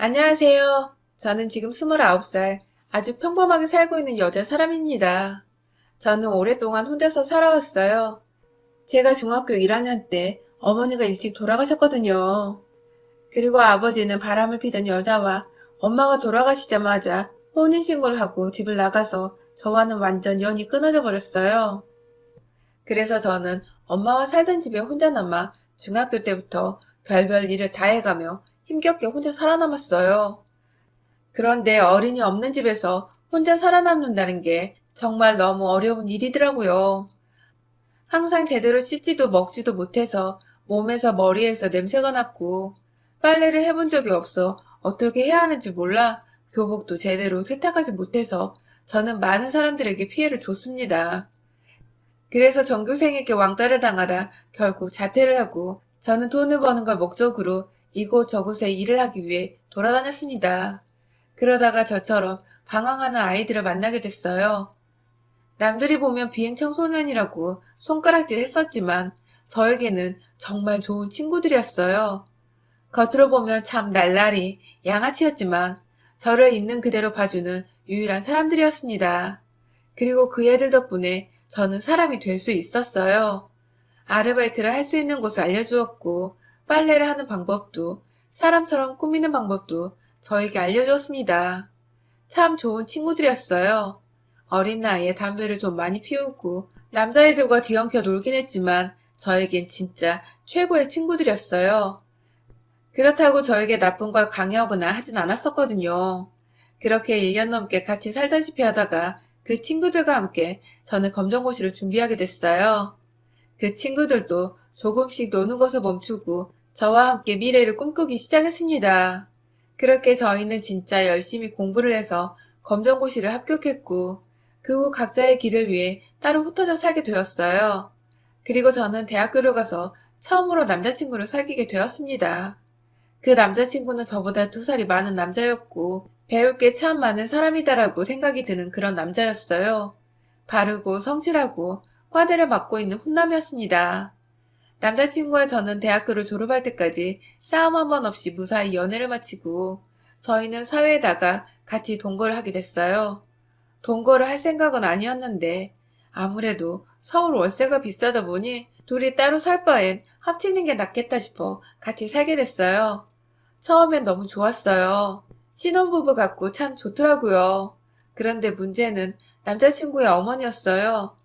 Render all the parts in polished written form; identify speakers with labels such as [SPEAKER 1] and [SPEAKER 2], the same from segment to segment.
[SPEAKER 1] 안녕하세요. 저는 지금 29살, 아주 평범하게 살고 있는 여자 사람입니다. 저는 오랫동안 혼자서 살아왔어요. 제가 중학교 1학년 때 어머니가 일찍 돌아가셨거든요. 그리고 아버지는 바람을 피던 여자와 엄마가 돌아가시자마자 혼인신고를 하고 집을 나가서 저와는 완전 연이 끊어져 버렸어요. 그래서 저는 엄마와 살던 집에 혼자 남아 중학교 때부터 별별 일을 다 해가며 힘겹게 혼자 살아남았어요. 그런데 어른이 없는 집에서 혼자 살아남는다는 게 정말 너무 어려운 일이더라고요. 항상 제대로 씻지도 먹지도 못해서 몸에서 머리에서 냄새가 났고 빨래를 해본 적이 없어 어떻게 해야 하는지 몰라 교복도 제대로 세탁하지 못해서 저는 많은 사람들에게 피해를 줬습니다. 그래서 전교생에게 왕따를 당하다 결국 자퇴를 하고 저는 돈을 버는 걸 목적으로 이곳저곳에 일을 하기 위해 돌아다녔습니다. 그러다가 저처럼 방황하는 아이들을 만나게 됐어요. 남들이 보면 비행 청소년이라고 손가락질 했었지만 저에게는 정말 좋은 친구들이었어요. 겉으로 보면 참 날라리 양아치였지만 저를 있는 그대로 봐주는 유일한 사람들이었습니다. 그리고 그 애들 덕분에 저는 사람이 될 수 있었어요. 아르바이트를 할 수 있는 곳을 알려주었고 빨래를 하는 방법도 사람처럼 꾸미는 방법도 저에게 알려주었습니다. 참 좋은 친구들이었어요. 어린 나이에 담배를 좀 많이 피우고 남자애들과 뒤엉켜 놀긴 했지만 저에겐 진짜 최고의 친구들이었어요. 그렇다고 저에게 나쁜 걸 강요하거나 하진 않았었거든요. 그렇게 1년 넘게 같이 살다시피 하다가 그 친구들과 함께 저는 검정고시를 준비하게 됐어요. 그 친구들도 조금씩 노는 것을 멈추고 저와 함께 미래를 꿈꾸기 시작했습니다. 그렇게 저희는 진짜 열심히 공부를 해서 검정고시를 합격했고 그 후 각자의 길을 위해 따로 흩어져 살게 되었어요. 그리고 저는 대학교를 가서 처음으로 남자친구를 사귀게 되었습니다. 그 남자친구는 저보다 2살이 많은 남자였고 배울 게 참 많은 사람이다라고 생각이 드는 그런 남자였어요. 바르고 성실하고 과대를 맡고 있는 훈남이었습니다. 남자친구와 저는 대학교를 졸업할 때까지 싸움 한 번 없이 무사히 연애를 마치고 저희는 사회에 나가 같이 동거를 하게 됐어요. 동거를 할 생각은 아니었는데 아무래도 서울 월세가 비싸다 보니 둘이 따로 살 바엔 합치는 게 낫겠다 싶어 같이 살게 됐어요. 처음엔 너무 좋았어요. 신혼부부 같고 참 좋더라고요. 그런데 문제는 남자친구의 어머니였어요.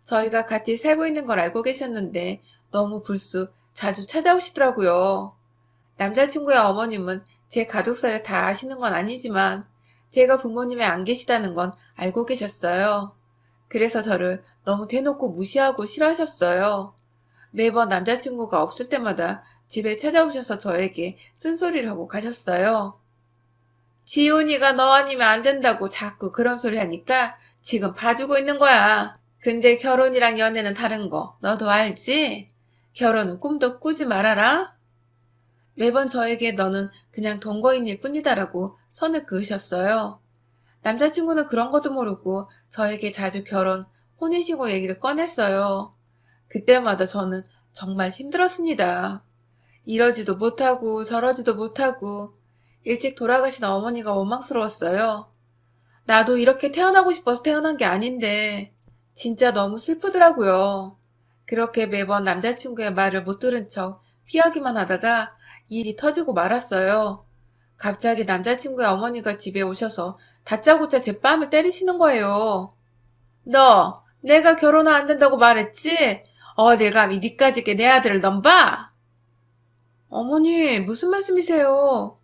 [SPEAKER 1] 저희가 같이 살고 있는 걸 알고 계셨는데 너무 불쑥 자주 찾아오시더라고요. 남자친구의 어머님은 제 가족사를 다 아시는 건 아니지만 제가 부모님이 안 계시다는 건 알고 계셨어요. 그래서 저를 너무 대놓고 무시하고 싫어하셨어요. 매번 남자친구가 없을 때마다 집에 찾아오셔서 저에게 쓴소리를 하고 가셨어요. 지훈이가 너 아니면 안 된다고 자꾸 그런 소리 하니까 지금 봐주고 있는 거야. 근데 결혼이랑 연애는 다른 거 너도 알지? 결혼은 꿈도 꾸지 말아라. 매번 저에게 너는 그냥 동거인일 뿐이다라고 선을 그으셨어요. 남자친구는 그런 것도 모르고 저에게 자주 결혼, 혼인신고 얘기를 꺼냈어요. 그때마다 저는 정말 힘들었습니다. 이러지도 못하고 저러지도 못하고 일찍 돌아가신 어머니가 원망스러웠어요. 나도 이렇게 태어나고 싶어서 태어난 게 아닌데 진짜 너무 슬프더라고요. 그렇게 매번 남자친구의 말을 못 들은 척 피하기만 하다가 일이 터지고 말았어요. 갑자기 남자친구의 어머니가 집에 오셔서 다짜고짜 제 뺨을 때리시는 거예요. 너 내가 결혼은 안 된다고 말했지? 어딜 감히 니까짓게 내 아들을 넘봐? 어머니 무슨 말씀이세요?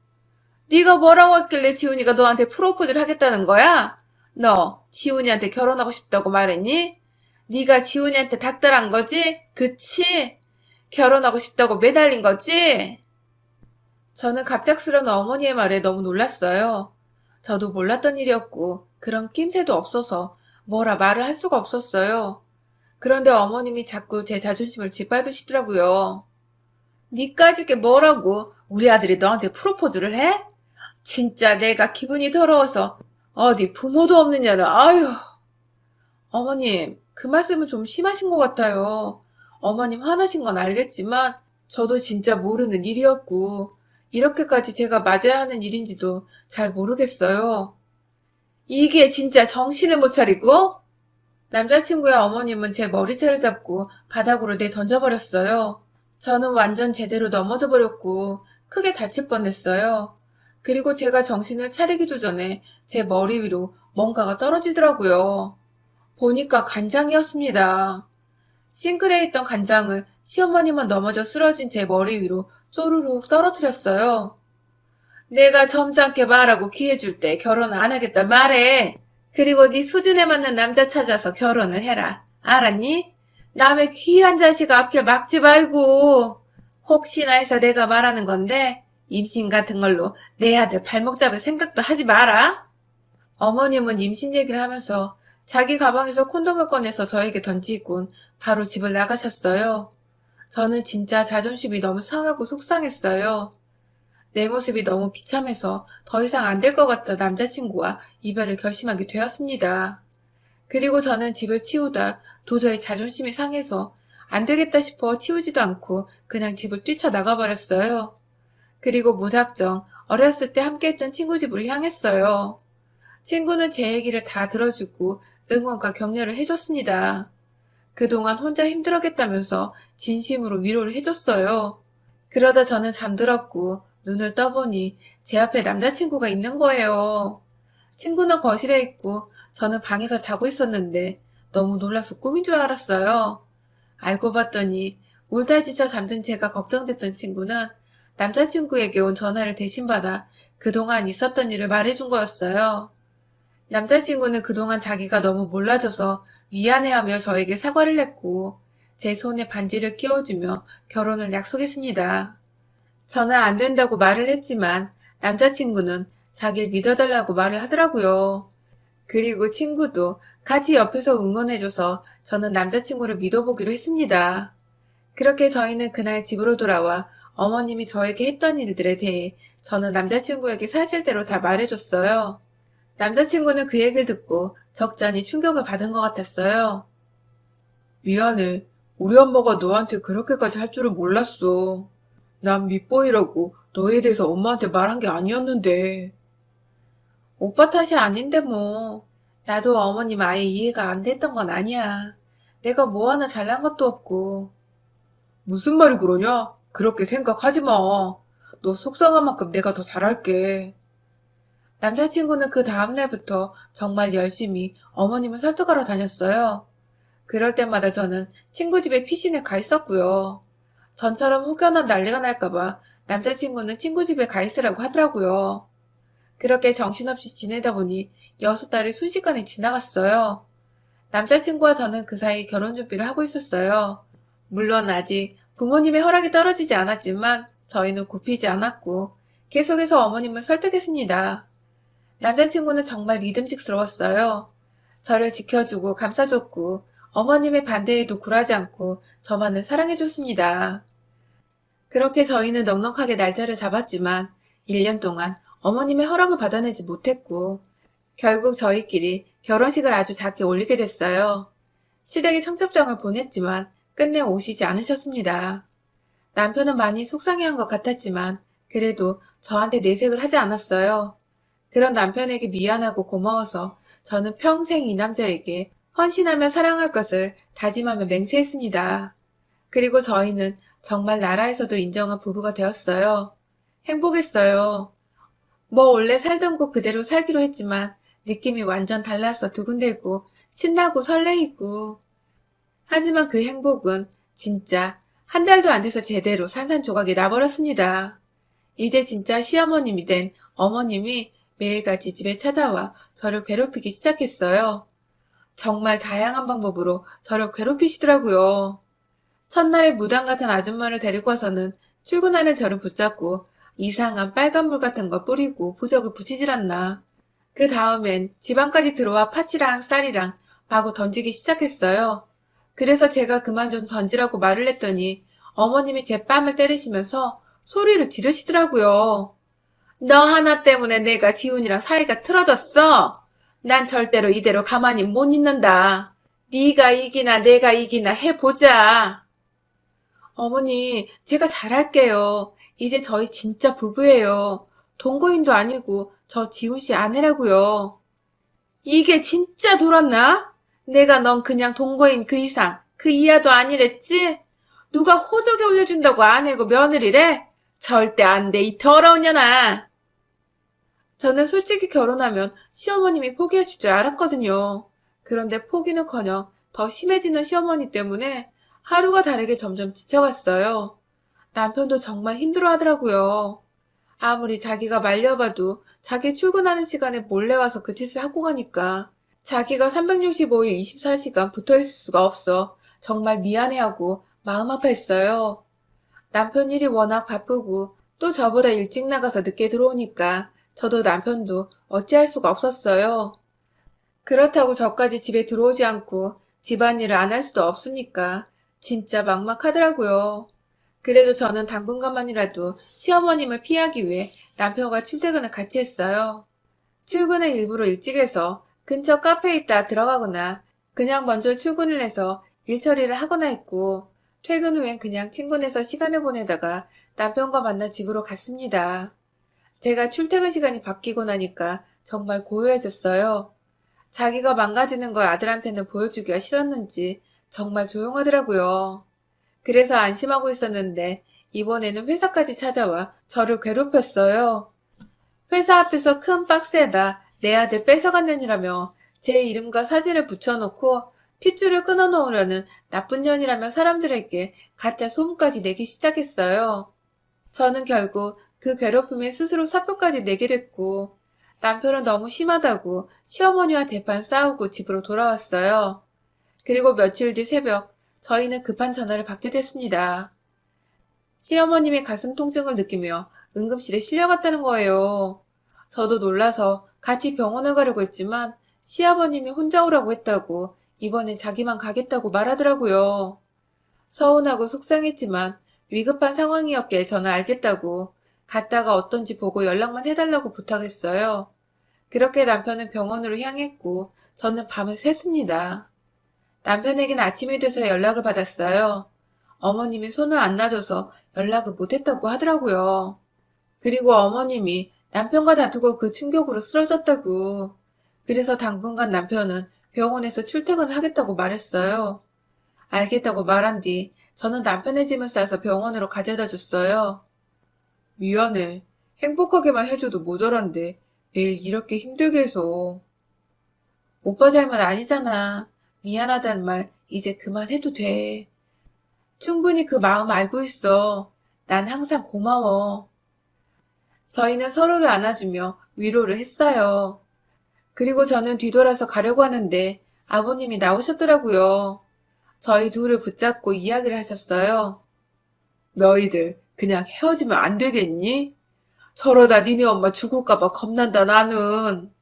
[SPEAKER 1] 네가 뭐라고 했길래 지훈이가 너한테 프로포즈를 하겠다는 거야? 너 지훈이한테 결혼하고 싶다고 말했니? 네가 지훈이한테 닥달한 거지? 그치? 결혼하고 싶다고 매달린 거지? 저는 갑작스러운 어머니의 말에 너무 놀랐어요. 저도 몰랐던 일이었고 그런 낌새도 없어서 뭐라 말을 할 수가 없었어요. 그런데 어머님이 자꾸 제 자존심을 짓밟으시더라고요. 니까짓 게 뭐라고 우리 아들이 너한테 프로포즈를 해? 진짜 내가 기분이 더러워서 어디 부모도 없는 년은 아유. 어머님 그 말씀은 좀 심하신 것 같아요. 어머님 화나신 건 알겠지만 저도 진짜 모르는 일이었고 이렇게까지 제가 맞아야 하는 일인지도 잘 모르겠어요. 이게 진짜 정신을 못 차리고? 남자친구의 어머님은 제 머리채를 잡고 바닥으로 내던져버렸어요. 저는 완전 제대로 넘어져 버렸고 크게 다칠 뻔했어요. 그리고 제가 정신을 차리기도 전에 제 머리 위로 뭔가가 떨어지더라고요. 보니까 간장이었습니다. 싱크대에 있던 간장을 시어머니만 넘어져 쓰러진 제 머리 위로 쪼르륵 떨어뜨렸어요. 내가 점잖게 말하고 기회 줄 때 결혼 안 하겠다 말해. 그리고 네 수준에 맞는 남자 찾아서 결혼을 해라. 알았니? 남의 귀한 자식 앞길 막지 말고. 혹시나 해서 내가 말하는 건데 임신 같은 걸로 내 아들 발목 잡을 생각도 하지 마라. 어머님은 임신 얘기를 하면서 자기 가방에서 콘돔을 꺼내서 저에게 던지곤 바로 집을 나가셨어요. 저는 진짜 자존심이 너무 상하고 속상했어요. 내 모습이 너무 비참해서 더 이상 안 될 것 같다 남자친구와 이별을 결심하게 되었습니다. 그리고 저는 집을 치우다 도저히 자존심이 상해서 안 되겠다 싶어 치우지도 않고 그냥 집을 뛰쳐나가버렸어요. 그리고 무작정 어렸을 때 함께했던 친구 집으로 향했어요. 친구는 제 얘기를 다 들어주고 응원과 격려를 해줬습니다. 그동안 혼자 힘들었겠다면서 진심으로 위로를 해줬어요. 그러다 저는 잠들었고 눈을 떠보니 제 앞에 남자친구가 있는 거예요. 친구는 거실에 있고 저는 방에서 자고 있었는데 너무 놀라서 꿈인 줄 알았어요. 알고 봤더니 울다 지쳐 잠든 제가 걱정됐던 친구는 남자친구에게 온 전화를 대신받아 그동안 있었던 일을 말해준 거였어요. 남자친구는 그동안 자기가 너무 몰라줘서 미안해하며 저에게 사과를 했고 제 손에 반지를 끼워주며 결혼을 약속했습니다. 저는 안 된다고 말을 했지만 남자친구는 자기를 믿어달라고 말을 하더라고요. 그리고 친구도 같이 옆에서 응원해줘서 저는 남자친구를 믿어보기로 했습니다. 그렇게 저희는 그날 집으로 돌아와 어머님이 저에게 했던 일들에 대해 저는 남자친구에게 사실대로 다 말해줬어요. 남자친구는 그 얘기를 듣고 적잖이 충격을 받은 것 같았어요. 미안해. 우리 엄마가 너한테 그렇게까지 할 줄은 몰랐어. 난 밑보이라고 너에 대해서 엄마한테 말한 게 아니었는데. 오빠 탓이 아닌데 뭐. 나도 어머님 아예 이해가 안 됐던 건 아니야. 내가 뭐 하나 잘난 것도 없고. 무슨 말이 그러냐? 그렇게 생각하지 마. 너 속상한 만큼 내가 더 잘할게. 남자친구는 그 다음날부터 정말 열심히 어머님을 설득하러 다녔어요. 그럴 때마다 저는 친구 집에 피신에 가 있었고요. 전처럼 혹여나 난리가 날까봐 남자친구는 친구 집에 가 있으라고 하더라고요. 그렇게 정신없이 지내다 보니 6달이 순식간에 지나갔어요. 남자친구와 저는 그 사이 결혼 준비를 하고 있었어요. 물론 아직 부모님의 허락이 떨어지지 않았지만 저희는 굽히지 않았고 계속해서 어머님을 설득했습니다. 남자친구는 정말 믿음직스러웠어요. 저를 지켜주고 감싸줬고 어머님의 반대에도 굴하지 않고 저만을 사랑해줬습니다. 그렇게 저희는 넉넉하게 날짜를 잡았지만 1년 동안 어머님의 허락을 받아내지 못했고 결국 저희끼리 결혼식을 아주 작게 올리게 됐어요. 시댁에 청첩장을 보냈지만 끝내 오시지 않으셨습니다. 남편은 많이 속상해한 것 같았지만 그래도 저한테 내색을 하지 않았어요. 그런 남편에게 미안하고 고마워서 저는 평생 이 남자에게 헌신하며 사랑할 것을 다짐하며 맹세했습니다. 그리고 저희는 정말 나라에서도 인정한 부부가 되었어요. 행복했어요. 뭐 원래 살던 곳 그대로 살기로 했지만 느낌이 완전 달라서 두근대고 신나고 설레이고. 하지만 그 행복은 진짜 한 달도 안 돼서 제대로 산산조각이 나버렸습니다. 이제 진짜 시어머님이 된 어머님이 매일같이 집에 찾아와 저를 괴롭히기 시작했어요. 정말 다양한 방법으로 저를 괴롭히시더라고요. 첫날에 무당 같은 아줌마를 데리고 와서는 출근하는 저를 붙잡고 이상한 빨간물 같은 거 뿌리고 부적을 붙이질 않나. 그 다음엔 집 안까지 들어와 파치랑 쌀이랑 마구 던지기 시작했어요. 그래서 제가 그만 좀 던지라고 말을 했더니 어머님이 제 뺨을 때리시면서 소리를 지르시더라고요. 너 하나 때문에 내가 지훈이랑 사이가 틀어졌어? 난 절대로 이대로 가만히 못 있는다. 네가 이기나 내가 이기나 해보자. 어머니, 제가 잘할게요. 이제 저희 진짜 부부예요. 동거인도 아니고 저 지훈 씨 아내라고요. 이게 진짜 돌았나? 내가 넌 그냥 동거인 그 이상, 그 이하도 아니랬지? 누가 호적에 올려준다고 아내고 며느리래? 절대 안 돼, 이 더러운 년아. 저는 솔직히 결혼하면 시어머님이 포기하실 줄 알았거든요. 그런데 포기는커녕 더 심해지는 시어머니 때문에 하루가 다르게 점점 지쳐갔어요. 남편도 정말 힘들어 하더라고요. 아무리 자기가 말려봐도 자기 출근하는 시간에 몰래 와서 그 짓을 하고 가니까 자기가 365일 24시간 붙어 있을 수가 없어 정말 미안해하고 마음 아파했어요. 남편 일이 워낙 바쁘고 또 저보다 일찍 나가서 늦게 들어오니까 저도 남편도 어찌할 수가 없었어요. 그렇다고 저까지 집에 들어오지 않고 집안일을 안 할 수도 없으니까 진짜 막막하더라고요. 그래도 저는 당분간만이라도 시어머님을 피하기 위해 남편과 출퇴근을 같이 했어요. 출근을 일부러 일찍 해서 근처 카페에 있다 들어가거나 그냥 먼저 출근을 해서 일 처리를 하거나 했고 퇴근 후엔 그냥 친구네서 시간을 보내다가 남편과 만나 집으로 갔습니다. 제가 출퇴근 시간이 바뀌고 나니까 정말 고요해졌어요. 자기가 망가지는 걸 아들한테는 보여주기가 싫었는지 정말 조용하더라고요. 그래서 안심하고 있었는데 이번에는 회사까지 찾아와 저를 괴롭혔어요. 회사 앞에서 큰 박스에다 내 아들 뺏어간 년이라며 제 이름과 사진을 붙여놓고 핏줄을 끊어놓으려는 나쁜 년이라며 사람들에게 가짜 소문까지 내기 시작했어요. 저는 결국 그 괴롭힘에 스스로 사표까지 내게 됐고 남편은 너무 심하다고 시어머니와 대판 싸우고 집으로 돌아왔어요. 그리고 며칠 뒤 새벽 저희는 급한 전화를 받게 됐습니다. 시어머님이 가슴 통증을 느끼며 응급실에 실려갔다는 거예요. 저도 놀라서 같이 병원을 가려고 했지만 시아버님이 혼자 오라고 했다고 이번엔 자기만 가겠다고 말하더라고요. 서운하고 속상했지만 위급한 상황이었기에 저는 알겠다고 갔다가 어떤지 보고 연락만 해달라고 부탁했어요. 그렇게 남편은 병원으로 향했고 저는 밤을 샜습니다. 남편에겐 아침이 돼서 연락을 받았어요. 어머님이 손을 안 놔줘서 연락을 못했다고 하더라고요. 그리고 어머님이 남편과 다투고 그 충격으로 쓰러졌다고. 그래서 당분간 남편은 병원에서 출퇴근을 하겠다고 말했어요. 알겠다고 말한 뒤 저는 남편의 짐을 싸서 병원으로 가져다 줬어요. 미안해. 행복하게만 해줘도 모자란데 매일 이렇게 힘들게 해서. 오빠 잘못 아니잖아. 미안하다는 말 이제 그만해도 돼. 충분히 그 마음 알고 있어. 난 항상 고마워. 저희는 서로를 안아주며 위로를 했어요. 그리고 저는 뒤돌아서 가려고 하는데 아버님이 나오셨더라고요. 저희 둘을 붙잡고 이야기를 하셨어요. 너희들 그냥 헤어지면 안 되겠니? 저러다 니네 엄마 죽을까봐 겁난다 나는.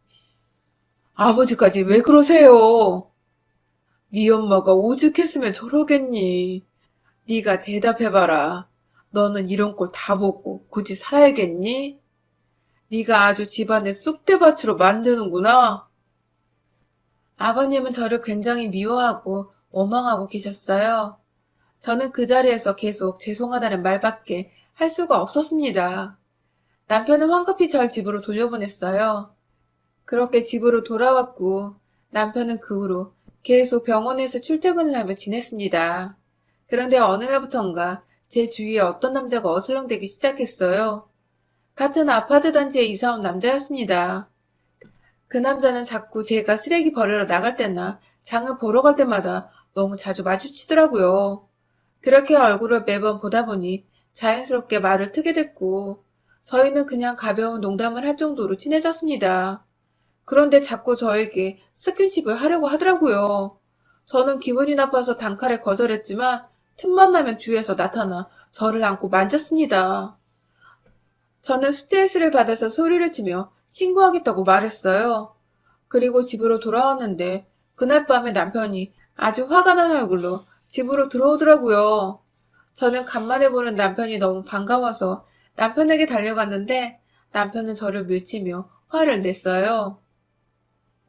[SPEAKER 1] 아버지까지 왜 그러세요? 네 엄마가 오죽했으면 저러겠니? 네가 대답해봐라. 너는 이런 꼴 다 보고 굳이 살아야겠니? 네가 아주 집안의 쑥대밭으로 만드는구나. 아버님은 저를 굉장히 미워하고 원망하고 계셨어요. 저는 그 자리에서 계속 죄송하다는 말밖에 할 수가 없었습니다. 남편은 황급히 절 집으로 돌려보냈어요. 그렇게 집으로 돌아왔고 남편은 그 후로 계속 병원에서 출퇴근을 하며 지냈습니다. 그런데 어느 날부턴가 제 주위에 어떤 남자가 어슬렁대기 시작했어요. 같은 아파트 단지에 이사 온 남자였습니다. 그 남자는 자꾸 제가 쓰레기 버리러 나갈 때나 장을 보러 갈 때마다 너무 자주 마주치더라고요. 그렇게 얼굴을 매번 보다 보니 자연스럽게 말을 트게 됐고 저희는 그냥 가벼운 농담을 할 정도로 친해졌습니다. 그런데 자꾸 저에게 스킨십을 하려고 하더라고요. 저는 기분이 나빠서 단칼에 거절했지만 틈만 나면 뒤에서 나타나 저를 안고 만졌습니다. 저는 스트레스를 받아서 소리를 치며 신고하겠다고 말했어요. 그리고 집으로 돌아왔는데 그날 밤에 남편이 아주 화가 난 얼굴로 집으로 들어오더라고요. 저는 간만에 보는 남편이 너무 반가워서 남편에게 달려갔는데 남편은 저를 밀치며 화를 냈어요.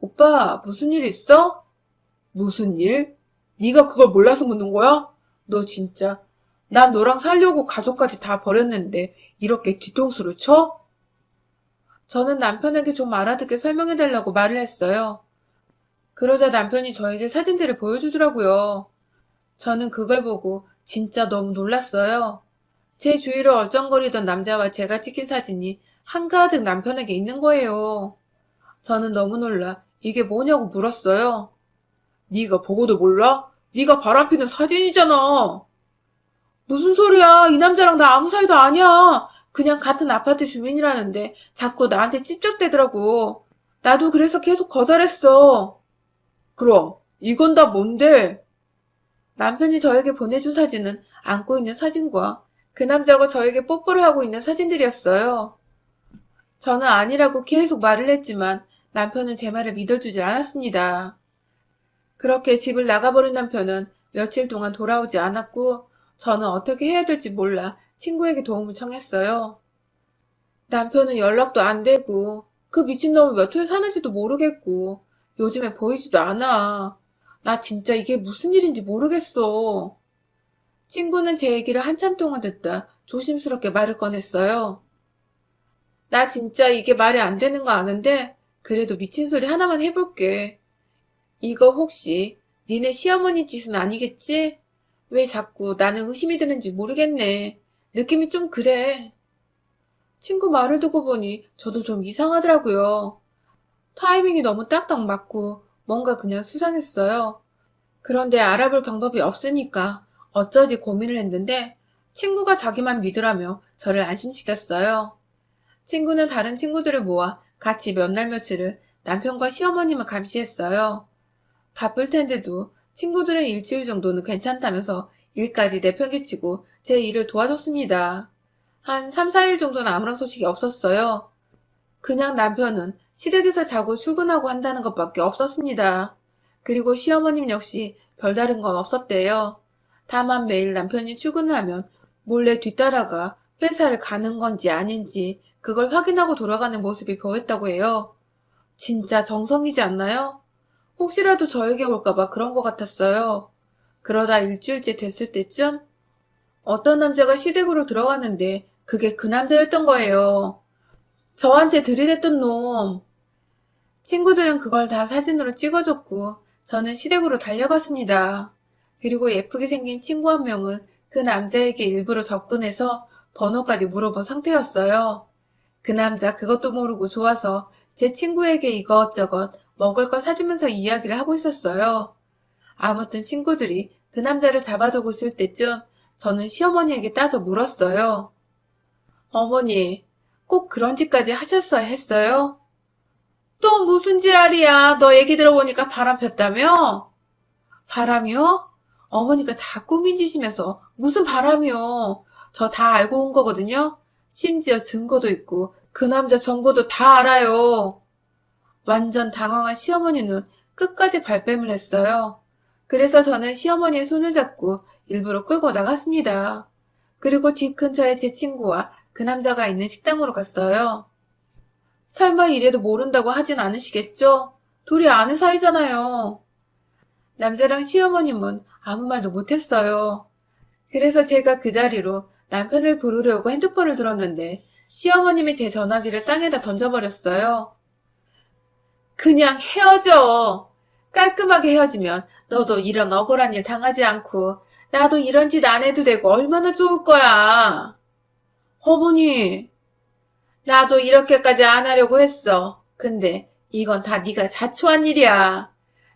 [SPEAKER 1] 오빠, 무슨 일 있어? 무슨 일? 네가 그걸 몰라서 묻는 거야? 너 진짜. 난 너랑 살려고 가족까지 다 버렸는데 이렇게 뒤통수를 쳐? 저는 남편에게 좀 알아듣게 설명해달라고 말을 했어요. 그러자 남편이 저에게 사진들을 보여주더라고요. 저는 그걸 보고 진짜 너무 놀랐어요. 제 주위를 얼쩡거리던 남자와 제가 찍힌 사진이 한가득 남편에게 있는 거예요. 저는 너무 놀라 이게 뭐냐고 물었어요. 네가 보고도 몰라? 네가 바람피는 사진이잖아. 무슨 소리야? 이 남자랑 나 아무 사이도 아니야. 그냥 같은 아파트 주민이라는데 자꾸 나한테 찝쩍대더라고. 나도 그래서 계속 거절했어. 그럼 이건 다 뭔데? 남편이 저에게 보내준 사진은 안고 있는 사진과 그 남자가 저에게 뽀뽀를 하고 있는 사진들이었어요. 저는 아니라고 계속 말을 했지만 남편은 제 말을 믿어주질 않았습니다. 그렇게 집을 나가버린 남편은 며칠 동안 돌아오지 않았고 저는 어떻게 해야 될지 몰라 친구에게 도움을 청했어요. 남편은 연락도 안 되고 그 미친놈이 몇 호에 사는지도 모르겠고 요즘에 보이지도 않아. 나 진짜 이게 무슨 일인지 모르겠어. 친구는 제 얘기를 한참 동안 듣다 조심스럽게 말을 꺼냈어요. 나 진짜 이게 말이 안 되는 거 아는데 그래도 미친 소리 하나만 해볼게. 이거 혹시 니네 시어머니 짓은 아니겠지? 왜 자꾸 나는 의심이 드는지 모르겠네. 느낌이 좀 그래. 친구 말을 듣고 보니 저도 좀 이상하더라고요. 타이밍이 너무 딱딱 맞고 뭔가 그냥 수상했어요. 그런데 알아볼 방법이 없으니까 어쩌지 고민을 했는데 친구가 자기만 믿으라며 저를 안심시켰어요. 친구는 다른 친구들을 모아 같이 몇 날 며칠을 남편과 시어머님을 감시했어요. 바쁠 텐데도 친구들은 일주일 정도는 괜찮다면서 일까지 내팽개치고 제 일을 도와줬습니다. 한 3, 4일 정도는 아무런 소식이 없었어요. 그냥 남편은 시댁에서 자고 출근하고 한다는 것밖에 없었습니다. 그리고 시어머님 역시 별다른 건 없었대요. 다만 매일 남편이 출근을 하면 몰래 뒤따라가 회사를 가는 건지 아닌지 그걸 확인하고 돌아가는 모습이 보였다고 해요. 진짜 정성이지 않나요? 혹시라도 저에게 올까봐 그런 것 같았어요. 그러다 일주일째 됐을 때쯤 어떤 남자가 시댁으로 들어왔는데 그게 그 남자였던 거예요. 저한테 들이댔던 놈. 친구들은 그걸 다 사진으로 찍어줬고 저는 시댁으로 달려갔습니다. 그리고 예쁘게 생긴 친구 한 명은 그 남자에게 일부러 접근해서 번호까지 물어본 상태였어요. 그 남자 그것도 모르고 좋아서 제 친구에게 이것저것 먹을 걸 사주면서 이야기를 하고 있었어요. 아무튼 친구들이 그 남자를 잡아두고 있을 때쯤 저는 시어머니에게 따져 물었어요. 어머니, 꼭 그런 짓까지 하셨어야 했어요? 또 무슨 지랄이야? 너 얘기 들어보니까 바람 폈다며? 바람이요? 어머니가 다 꾸민 짓이면서 무슨 바람이요? 저 다 알고 온 거거든요? 심지어 증거도 있고 그 남자 정보도 다 알아요. 완전 당황한 시어머니는 끝까지 발뺌을 했어요. 그래서 저는 시어머니의 손을 잡고 일부러 끌고 나갔습니다. 그리고 집 근처에 제 친구와 그 남자가 있는 식당으로 갔어요. 설마 이래도 모른다고 하진 않으시겠죠? 둘이 아는 사이잖아요. 남자랑 시어머님은 아무 말도 못했어요. 그래서 제가 그 자리로 남편을 부르려고 핸드폰을 들었는데 시어머님이 제 전화기를 땅에다 던져버렸어요. 그냥 헤어져. 깔끔하게 헤어지면 너도 이런 억울한 일 당하지 않고 나도 이런 짓 안 해도 되고 얼마나 좋을 거야. 어머니, 나도 이렇게까지 안 하려고 했어. 근데 이건 다 네가 자초한 일이야.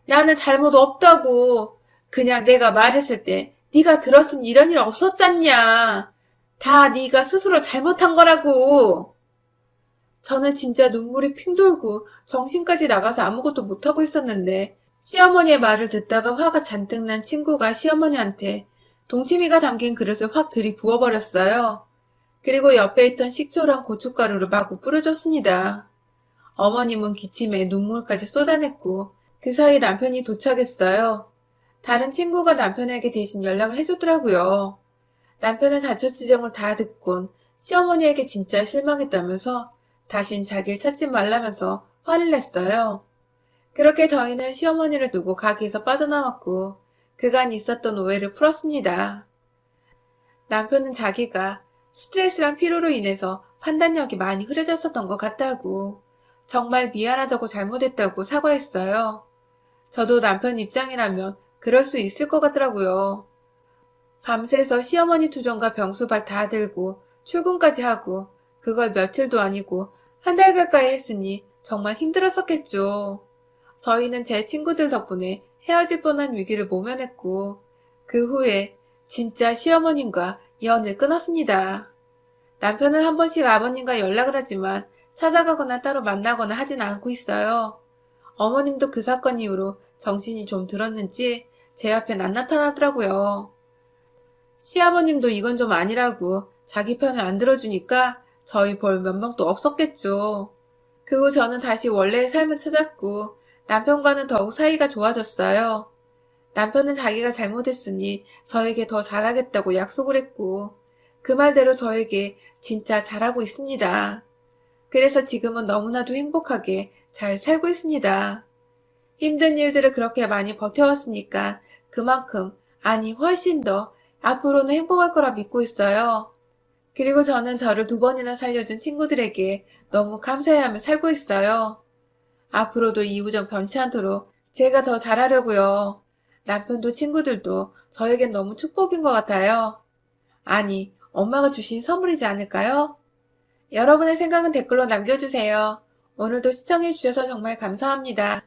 [SPEAKER 1] 나는 잘못 없다고. 그냥 내가 말했을 때 네가 들었으면 이런 일 없었잖냐. 다 네가 스스로 잘못한 거라고. 저는 진짜 눈물이 핑 돌고 정신까지 나가서 아무것도 못하고 있었는데 시어머니의 말을 듣다가 화가 잔뜩 난 친구가 시어머니한테 동치미가 담긴 그릇을 확 들이부어버렸어요. 그리고 옆에 있던 식초랑 고춧가루를 마구 뿌려줬습니다. 어머님은 기침에 눈물까지 쏟아냈고 그 사이 남편이 도착했어요. 다른 친구가 남편에게 대신 연락을 해줬더라고요. 남편은 자초지종을 다 듣곤 시어머니에게 진짜 실망했다면서 다신 자기를 찾지 말라면서 화를 냈어요. 그렇게 저희는 시어머니를 두고 가게에서 빠져나왔고 그간 있었던 오해를 풀었습니다. 남편은 자기가 스트레스랑 피로로 인해서 판단력이 많이 흐려졌었던 것 같다고, 정말 미안하다고 잘못했다고 사과했어요. 저도 남편 입장이라면 그럴 수 있을 것 같더라고요. 밤새서 시어머니 투정과 병수발 다 들고 출근까지 하고 그걸 며칠도 아니고 한 달 가까이 했으니 정말 힘들었었겠죠. 저희는 제 친구들 덕분에 헤어질 뻔한 위기를 모면했고 그 후에 진짜 시어머님과 연을 끊었습니다. 남편은 한 번씩 아버님과 연락을 하지만 찾아가거나 따로 만나거나 하진 않고 있어요. 어머님도 그 사건 이후로 정신이 좀 들었는지 제 앞엔 안 나타나더라고요. 시아버님도 이건 좀 아니라고 자기 편을 안 들어주니까 저희 볼 면목도 없었겠죠. 그 후 저는 다시 원래의 삶을 찾았고 남편과는 더욱 사이가 좋아졌어요. 남편은 자기가 잘못했으니 저에게 더 잘하겠다고 약속을 했고 그 말대로 저에게 진짜 잘하고 있습니다. 그래서 지금은 너무나도 행복하게 잘 살고 있습니다. 힘든 일들을 그렇게 많이 버텨왔으니까 그만큼, 아니 훨씬 더 앞으로는 행복할 거라 믿고 있어요. 그리고 저는 저를 2번이나 살려준 친구들에게 너무 감사해하며 살고 있어요. 앞으로도 이 우정 변치 않도록 제가 더 잘하려고요. 남편도 친구들도 저에겐 너무 축복인 것 같아요. 아니, 엄마가 주신 선물이지 않을까요? 여러분의 생각은 댓글로 남겨주세요. 오늘도 시청해주셔서 정말 감사합니다.